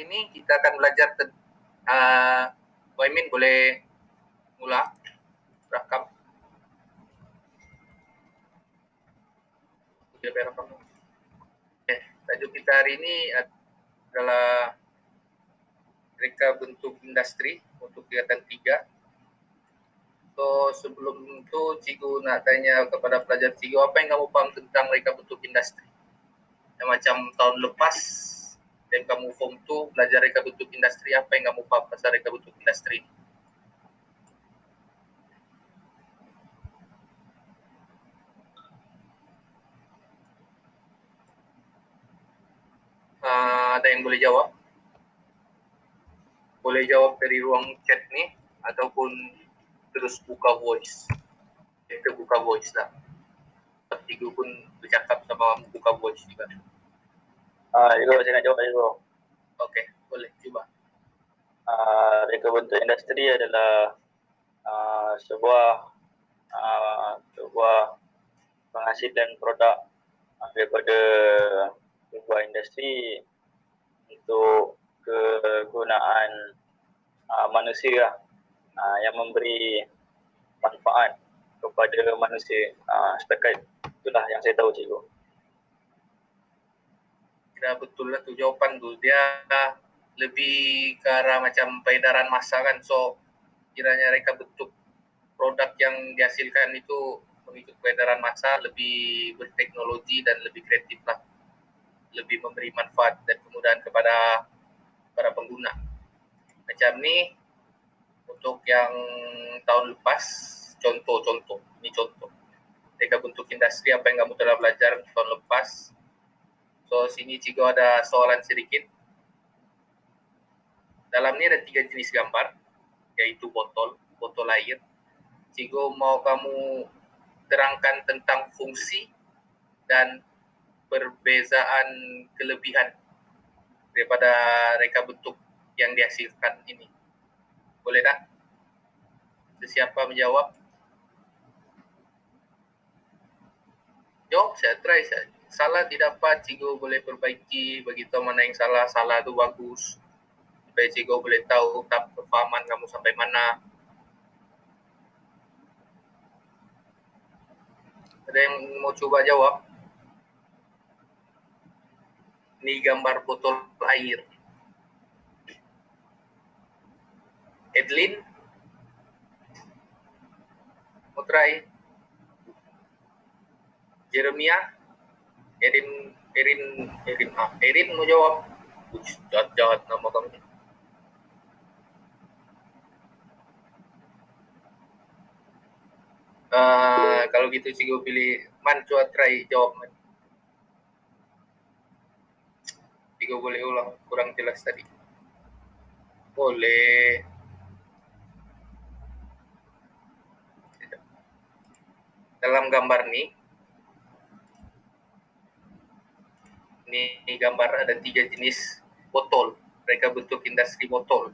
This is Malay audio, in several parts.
ini kita akan belajar Waimin boleh mula rekam. Oke, tajuk kita hari ini adalah reka bentuk industri untuk kegiatan 3. So sebelum itu Cikgu nak tanya kepada pelajar Cikgu, apa yang kamu paham tentang reka bentuk industri? Yang macam tahun lepas dan kamu form 2 belajar reka bentuk industri, apa yang kamu paham pasal reka bentuk industri? Ada yang boleh jawab? Boleh jawab dari ruang chat ni ataupun terus buka voice. Kita buka voice lah. Cikgu pun bercakap sama buka voice juga. Itu saya nak jawab dulu. Okey, boleh cuba. Reka bentuk industri adalah sebuah penghasilan produk daripada sebuah industri untuk kegunaan manusia yang memberi manfaat kepada manusia. Setakat itulah yang saya tahu, Cikgu. Kira betul lah tu jawapan tu. Dia lebih ke arah macam peredaran massa kan. So kiranya mereka bentuk produk yang dihasilkan itu mengikut peredaran massa, lebih berteknologi dan lebih kreatif lah. Lebih memberi manfaat dan kemudahan kepada para pengguna. Macam ni untuk yang tahun lepas, contoh. Ini contoh. Reka bentuk industri apa yang kamu telah belajar tahun lepas. So sini cikgu ada soalan sedikit. Dalam ni ada 3 jenis gambar, yaitu botol air. Cikgu mau kamu terangkan tentang fungsi dan perbezaan kelebihan daripada reka bentuk yang dihasilkan ini. Boleh tak? Siapa menjawab? Jawab, saya try. Salah didapat, cikgu boleh perbaiki, beritahu mana yang salah tu bagus. Supaya cikgu boleh tahu tahap kefahaman kamu sampai mana. Ada yang mau coba jawab? Ini gambar botol air. Edlin? Mau try? Jeremia? Erin mau jawab? Jahat nama kamu. Kalau gitu cikgu pilih Man, coba try jawab Man. Cikgu boleh ulang, kurang jelas tadi. Boleh. Dalam gambar ni, ini gambar ada 3 jenis botol. Mereka bentuk industri botol.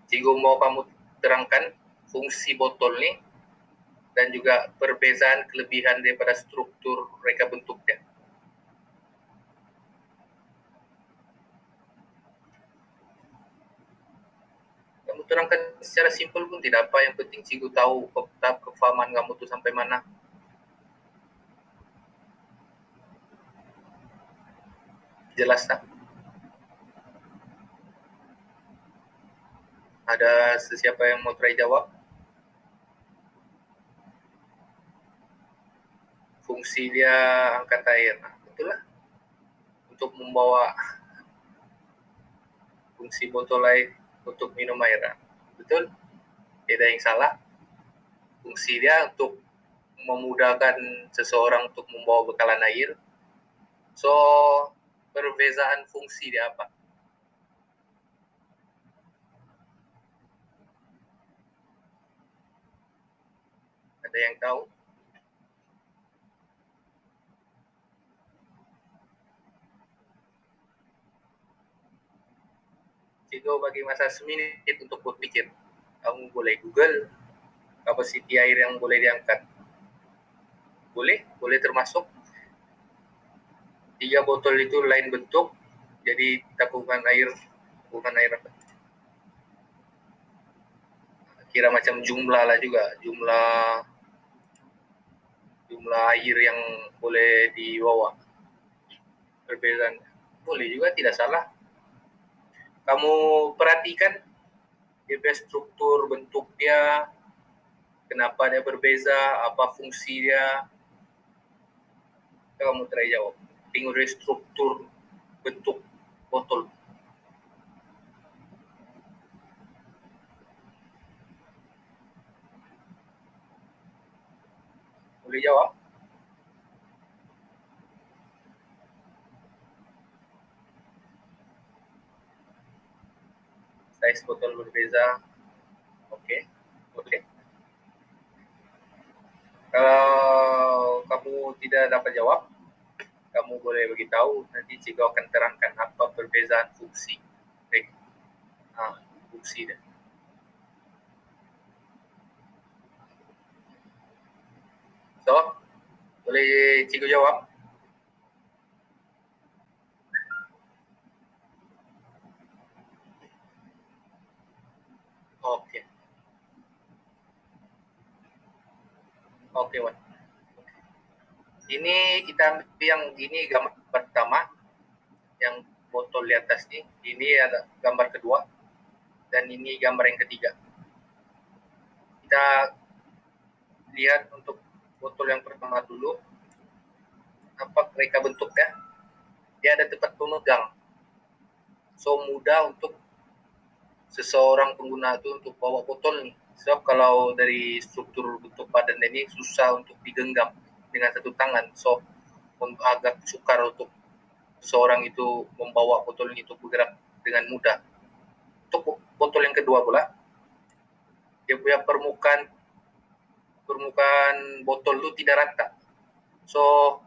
Cikgu mau kamu terangkan fungsi botol ni dan juga perbezaan kelebihan daripada struktur reka bentuknya. Kamu terangkan secara simpel pun tidak apa, yang penting cikgu tahu tahap kefahaman kamu tu sampai mana. Jelas tak? Ada sesiapa yang mau try jawab? Fungsi dia angkat air. Betul lah. Untuk membawa fungsi botol air untuk minum air. Betul? Tidak yang salah. Fungsi dia untuk memudahkan seseorang untuk membawa bekalan air. So, perbezaan fungsi dia apa? Ada yang tahu? Cikgu bagi masa seminit untuk berpikir. Kamu boleh Google kapasiti air yang boleh diangkat. Boleh termasuk 3 botol itu lain bentuk, jadi tabungan air bukan air apa, kira macam jumlah lah juga, jumlah air yang boleh dibawa. Perbedaan boleh juga, tidak salah. Kamu perhatikan dia struktur bentuk dia, kenapa dia berbeza, apa fungsi dia. Kamu try jawab. Tengok dari struktur bentuk botol. Boleh jawab? Size botol berbeza. Oke, boleh. Kalau kamu tidak dapat jawab, kamu boleh beritahu, nanti cikgu akan terangkan apa perbezaan fungsi. Fungsi dia. So, boleh cikgu jawab? Oke. Oke, Wan. Ini kita ambil yang ini gambar pertama, yang botol di atas nih. Ini ada gambar kedua, dan ini gambar yang ketiga. Kita lihat untuk botol yang pertama dulu, apa mereka bentuknya. Dia ada tempat pemegang, so mudah untuk seseorang pengguna itu untuk bawa botol nih. Sebab kalau dari struktur bentuk badan ini susah untuk digenggam dengan satu tangan, so agak sukar untuk seorang itu membawa botol ini untuk bergerak dengan mudah. Untuk botol yang kedua pula, dia punya permukaan botol itu tidak rata, so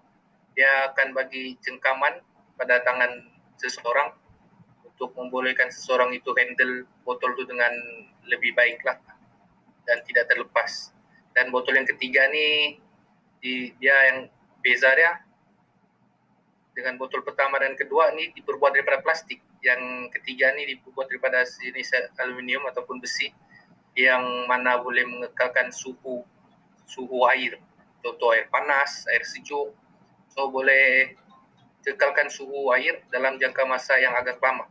dia akan bagi cengkaman pada tangan seseorang untuk membolehkan seseorang itu handle botol itu dengan lebih baik lah dan tidak terlepas. Dan botol yang ketiga nih, dia yang beza dia dengan botol pertama dan kedua ini diperbuat daripada plastik. Yang ketiga ini dibuat daripada jenis aluminium ataupun besi, yang mana boleh mengekalkan suhu air, contoh air panas, air sejuk, so boleh kekalkan suhu air dalam jangka masa yang agak lama.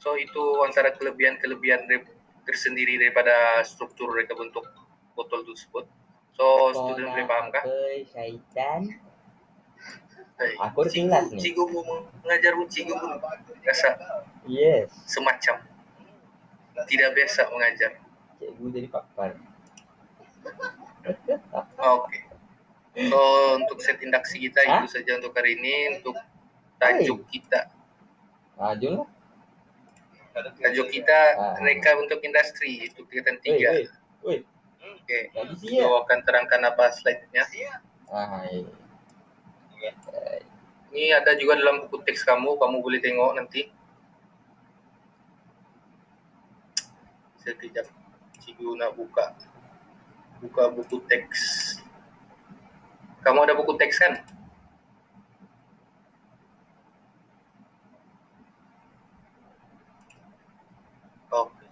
So itu antara kelebihan tersendiri daripada struktur reka bentuk botol tersebut. So student boleh paham kah? Syaitan. Aku kelas nih. Cikgu mau mengajar, cikgu pun rasa semacam tidak biasa mengajar. Cikgu jadi pakar. Oke. So untuk set indaksi kita itu saja untuk hari ini. Untuk tajuk kita. Tajuk kita reka bentuk industri itu tingkatan 3. Oke. Kita akan terangkan apa slide-nya. Ini ada juga dalam buku teks kamu boleh tengok nanti. Sekejap, cikgu nak buka buku teks. Kamu ada buku teks kan? Oke.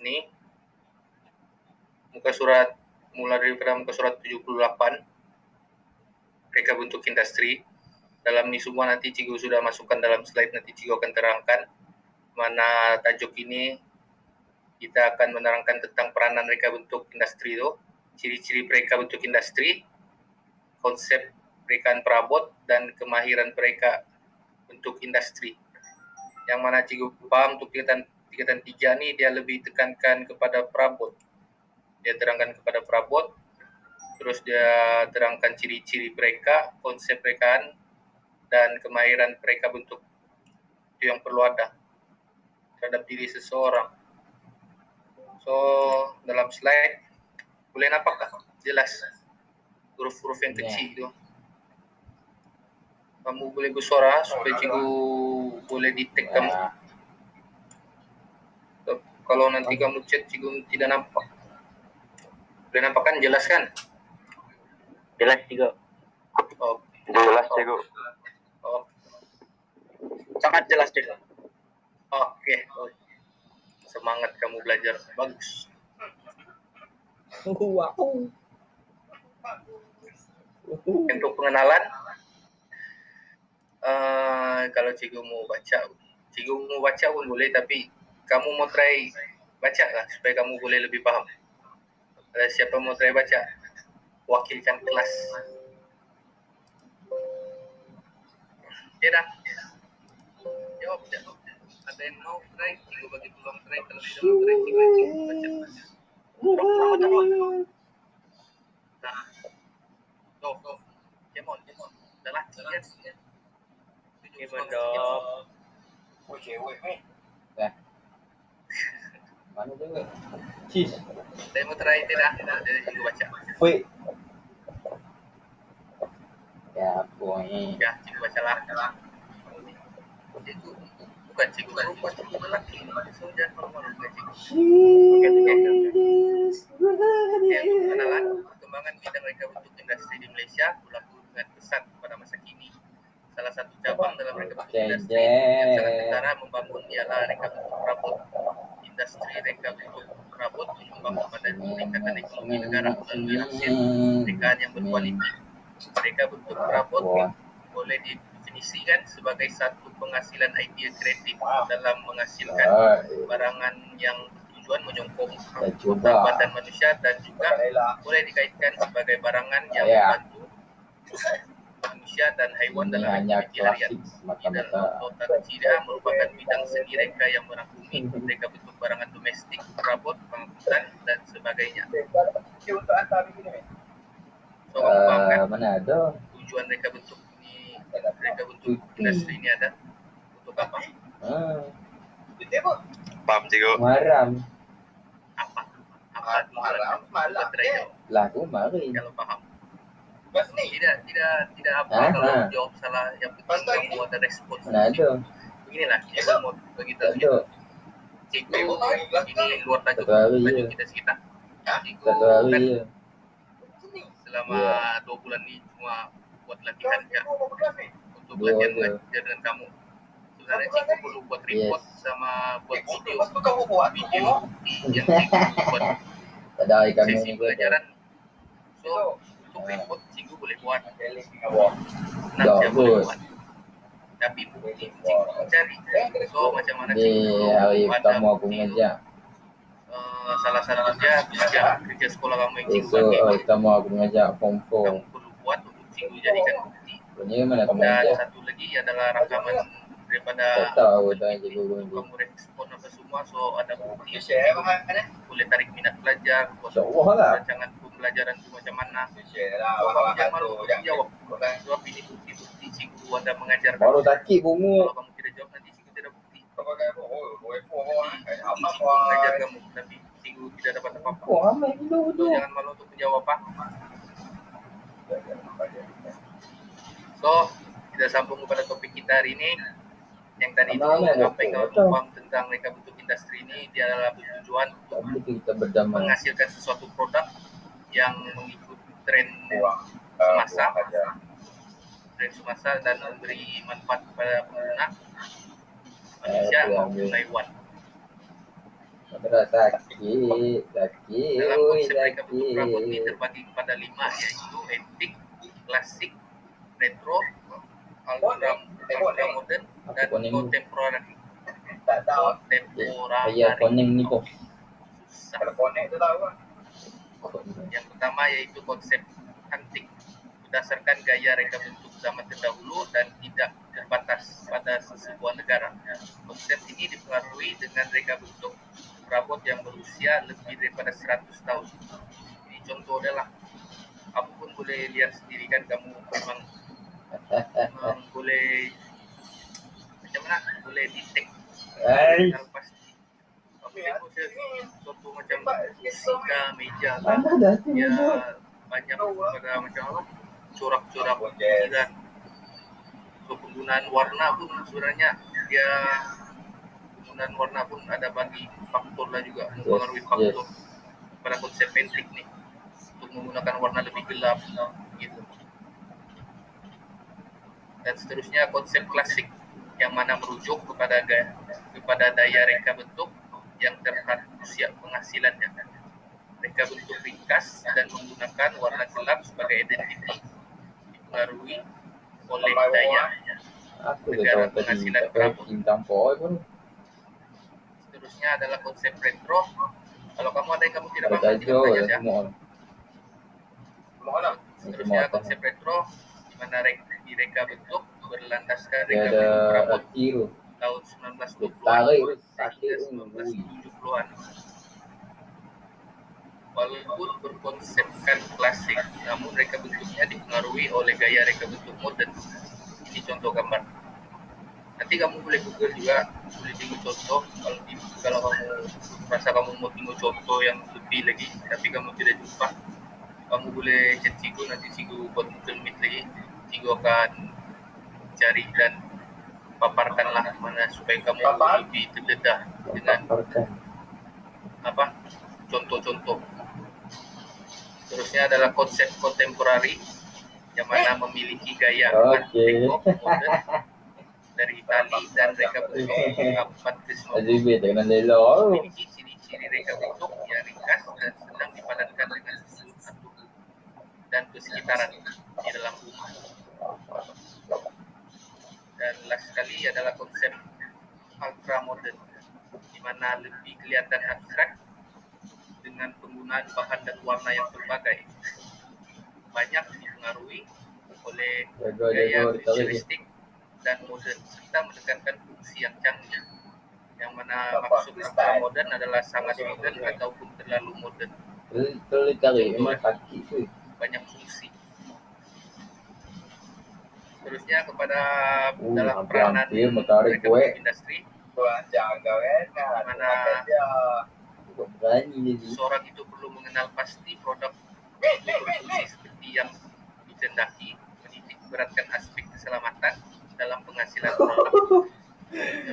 Ini mulai dari muka surat 78 reka bentuk industri. Dalam ini semua nanti cikgu sudah masukkan dalam slide, nanti cikgu akan terangkan mana tajuk ini. Kita akan menerangkan tentang peranan reka bentuk industri itu, ciri-ciri reka bentuk industri, konsep rekaan perabot, dan kemahiran reka bentuk industri. Yang mana cikgu paham untuk tingkatan 3 ini dia lebih tekankan kepada perabot. Dia terangkan kepada perabot, terus dia terangkan ciri-ciri mereka, konsep rekaan, dan kemahiran mereka bentuk. Itu yang perlu ada terhadap diri seseorang. So, dalam slide, boleh nampak jelas huruf-huruf yang kecil itu. Kamu boleh bersuara supaya cikgu boleh detect kamu. kalau nanti kamu chat Cikgu tidak nampak. Boleh nampak kan? Jelas kan? Jelas Cikgu. Oh, Jelas Cikgu. oh, Sangat jelas Cikgu. oke. Oh, semangat kamu belajar. Bagus. Wow. Untuk pengenalan, kalau Cikgu mau baca pun boleh, tapi kamu mau try baca lah supaya kamu boleh lebih paham. Ada siapa mau try baca? Wakilkan kelas. Tidak. Jawab. Ada yang mau try? Cikgu bagi peluang try. Kalau tidak mau try, Cikgu baca. Nah, go. Kemon. Dah lah, ya. Oh cewek nih. Mana cewek? Cis. Ada yang mau try? Tidak. Ada Cikgu baca. Wait. Ya, boy. Ya, Cikgu bacalah. Cikgu bukan Cikgu perempuan, Cikgu lelaki. So jangan malu-malu dengan Cikgu. Ya, untuk pengenalan perkembangan bidang reka bentuk industri di Malaysia berlaku dengan pesat pada masa kini. Salah satu cabang dalam reka bentuk industri yang sangat ketara membangun ialah reka bentuk perabot. Industri reka bentuk perabot menyumbang kepada peningkatan ekonomi negara melalui hasil rekaan yang berkualiti. Reka bentuk perabot boleh didefinisikan sebagai satu penghasilan idea kreatif dalam menghasilkan barangan yang bertujuan menyokong badan manusia, dan juga boleh dikaitkan sebagai barangan yang membantu manusia dan haiwan dalam aktiviti harian. Bidang ototaksiria merupakan bidang seni reka yang merangkumi reka bentuk barangan domestik, perabot, pengangkutan, dan sebagainya. So, kamu paham kan? Mana ada? Tujuan reka bentuk industri ini ada untuk apa? Paham Cikgu. Maram. Apa tujuan? Coba try jawab. Lah aku mari. Kalau paham. Tidak apa kalau jawab salah, yang penting kamu ada respon. Mana ada? Beginilah, Cikgu mau beritahu Cikgu ini luar tajuk kita sekitar. Cikgu Satu kan hari. selama 2 bulan ini cuma buat latihan ya, untuk latihan mengajar dengan kamu. Sebenarnya Cikgu perlu buat report sama buat video yang Cikgu buat Tak ada ikan sesi ni pelajaran. So untuk report Cikgu boleh buat, Dah, saya boleh good. buat, tapi bukti Cikgu mencari. So macam mana Di Cikgu hari ada pertama aku bukti? mengajar. Salah satunya kerja sekolah kamu yang Cikgu Esok bagi, hari pertama aku mengajar form kamu 4. perlu buat untuk Cikgu jadikan bukti. Punya mana kamu Dan mengajar? satu lagi adalah rakaman daripada Tak tahu dah cikgu untuk ni. kamu respon apa semua, so ada bukti. Boleh tarik minat pelajar, buat InsyaAllah lah. rancangan pembelajaran itu macam mana. So kamu jangan malu untuk jawab, sebab ini bukti Cikgu Anda mengajar. Baru sakit bungu. Kalau kamu tidak jawab, nanti Cikgu tidak bukti. Bukti Cikgu mengajar kamu, tapi Cikgu tidak dapat apa-apa. Oh, ramai dulu So tu. jangan malu untuk menjawab apa. So kita sambung kepada topik kita hari ini. Yang tadi itu apa yang kamu paham tentang reka bentuk industri ini, dia adalah bertujuan untuk Tapi kita berdamai. menghasilkan sesuatu produk yang mengikut tren semasa dan memberi manfaat kepada pengguna manusia maupun haiwan. Dah sakit. Dalam konsep reka bentuk perabot ini Sakit. terbagi kepada 5, yaitu antik, klasik, retro, ultra modern, dan kontemporari. Ayah koning ni kok. Susah. Yang pertama yaitu konsep antik, berdasarkan gaya reka bentuk zaman terdahulu dan tidak terbatas pada sebuah negara. Konsep ini dipengaruhi dengan reka bentuk perabot yang berusia lebih daripada 100 tahun. Ini contoh adalah, kamu pun boleh lihat sendiri kan, kamu memang boleh macam mana, boleh detect hal pasti. Kamu tengok sesuatu macam kursi meja lah, Mana dah tu? dia banyak pada macam apa, corak-corak ukiran. So penggunaan warna pun sebenarnya dia penggunaan warna pun ada bagi faktor lah juga, mempengaruhi faktor pada konsep pentrik nih untuk menggunakan warna lebih gelap gitu. Dan seterusnya konsep klasik yang mana merujuk kepada daya reka bentuk yang terhadap penghasilannya. Reka bentuk ringkas dan menggunakan warna gelap sebagai identiti dipengaruhi oleh daya Aku udah negara tahu tadi penghasilan tak Prabon. bintang poin pun. Seterusnya adalah konsep retro. Kalau kamu ada yang kamu tidak Ada paham nanti kamu tajo tanya dan saja. semua. Seterusnya konsep retro di mana di reka bentuk berlandaskan Dia reka ada bentuk Prabon arti tu. tahun 1920-an Tarik sehingga sakit 1970-an. Walaupun berkonsepkan klasik, namun reka bentuknya dipengaruhi oleh gaya reka bentuk modern. Ini contoh gambar. Nanti kamu boleh Google juga, boleh tengok contoh. Kalau kamu merasa kamu mau tengok contoh yang lebih lagi, tapi kamu tidak jumpa, kamu boleh chat Cigu, nanti Cigu buat Google Meet lagi. Cigu akan cari dan paparkanlah mana supaya kamu lebih terdedah dengan apa contoh-contoh. Terusnya adalah konsep kontemporari yang mana memiliki gaya art deco modern dari Itali dan reka bentuk abad ke-19. Azibit dengan lelo. Memiliki ciri-ciri reka bentuk yang ringkas dan senang dipadankan dengan susun atau dan persekitaran di dalam rumah. Dan last sekali adalah konsep ultra modern, di mana lebih kelihatan abstrak dengan penggunaan bahan dan warna yang berbagai. Banyak dipengaruhi oleh gaya futuristik dan modern serta menekankan fungsi yang canggih. Yang mana maksud ultra modern adalah sangat modern ataupun terlalu modern. Terlalu tarik memang sakit tu. Banyak fungsi. Seterusnya kepada dalam peranan mereka industri, di mana seorang itu perlu mengenal pasti produk itu berfungsi seperti yang dikehendaki, menitik beratkan aspek keselamatan dalam penghasilan produk,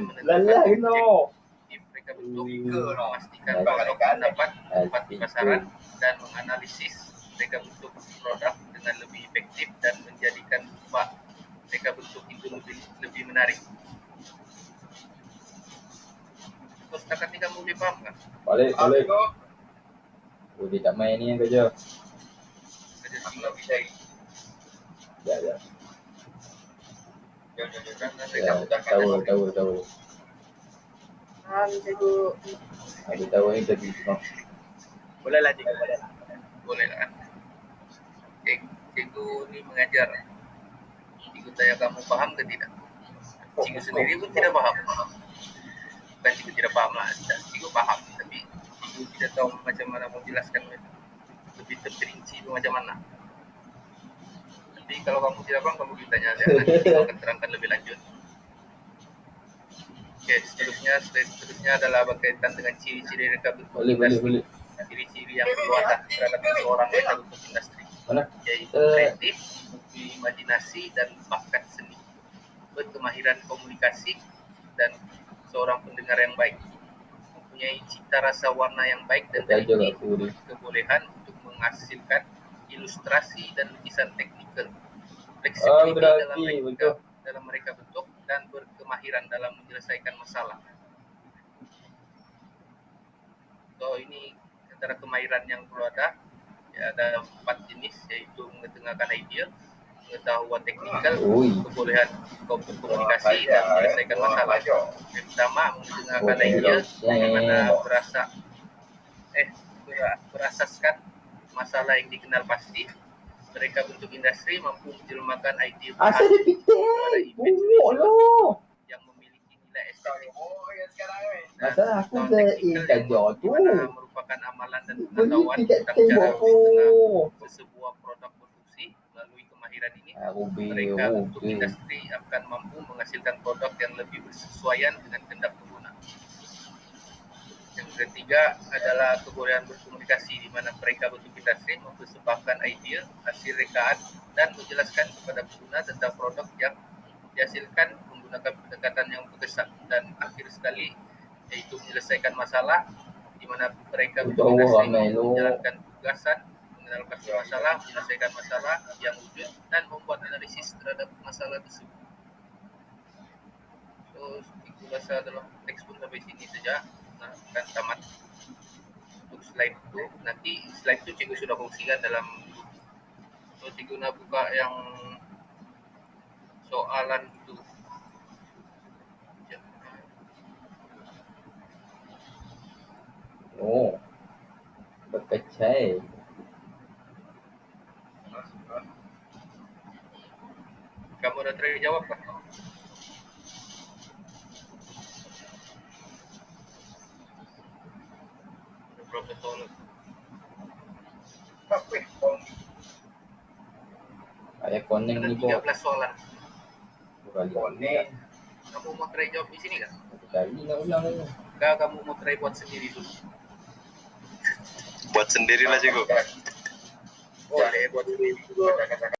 menentukan objektif mereka bentuk, memastikan produk mendapat tempat di pasaran, dan menganalisis mereka bentuk produk dengan lebih efektif dan menjadikan mereka bentuk itu lebih menarik. Terus setakat ini kamu boleh paham kan? Balik. Udah tak main ni yang kerja. Kerja tinggal bisa. Ya. Tahu. Cikgu. Aku tahu ni tadi semua. Boleh lah cikgu. Boleh lah kan. Cikgu ni mengajar. Cikgu tanya kamu paham ke tidak? Cikgu sendiri pun tidak paham. Bukan cikgu tidak paham lah. Cikgu paham. Tapi cikgu tidak tahu macam mana mau jelaskan lebih terperinci itu macam mana. Tapi kalau kamu tidak paham, kamu ditanya saja. Nanti cikgu akan terangkan lebih lanjut. Oke, seterusnya adalah berkaitan dengan ciri-ciri reka bentuk industri. Ciri-ciri yang perlu ada terhadap seorang reka bentuk industri. Yaitu kreatif, imajinasi, dan bakat seni. Berkemahiran komunikasi dan seorang pendengar yang baik. Mempunyai cita rasa warna yang baik dan teliti, kebolehan untuk menghasilkan ilustrasi dan lukisan teknikal. Fleksibilitas dalam mereka bentuk dan berkemahiran dalam menyelesaikan masalah. So ini antara kemahiran yang perlu ada, ya, ada 4 jenis, yaitu mengetengahkan ide, pengetahuan teknikal, kebolehan komunikasi dan menyelesaikan masalah. Yang pertama, mengetengahkan ide, bagaimana berasaskan masalah yang dikenal pasti. Mereka bentuk industri mampu menjelmakan ide pada image yang memiliki nilai estetik. Dan aku teknikal yang merupakan amalan dan pengetahuan tentang cara setengah sebuah produk berfungsi. Melalui kemahiran ini, mereka bentuk industri akan mampu menghasilkan produk yang lebih bersesuaian dengan kehendak pengguna. Yang ketiga adalah kebolehan berkomunikasi, di mana mereka bentuk industri mempersembahkan ide, hasil rekaan, dan menjelaskan kepada pengguna tentang produk yang dihasilkan menggunakan pendekatan yang berkesan. Dan akhir sekali, yaitu menyelesaikan masalah, di mana mereka Di bertugas bawah, untuk Melo. menjalankan tugasan, mengenal masalah, menyelesaikan masalah yang wujud, dan membuat analisis terhadap masalah tersebut. So, itu bahasa dalam teks pun sampai sini saja. Nah, kan tamat untuk slide itu. Nanti slide itu cikgu sudah fungsikan dalam. So, cikgu nak buka yang soalan itu. Oh, berkecai. Kamu udah try jawab kan? Berapa soalan? Kayak koneng Ada nih, Bo. 13 soalan. Koneng. Kamu mau try jawab di sini kan? Satu kali nak ulang aja. Enggak, kamu mau try buat sendiri dulu. Buat sendiri lah, Cikgu. Boleh buat sendiri.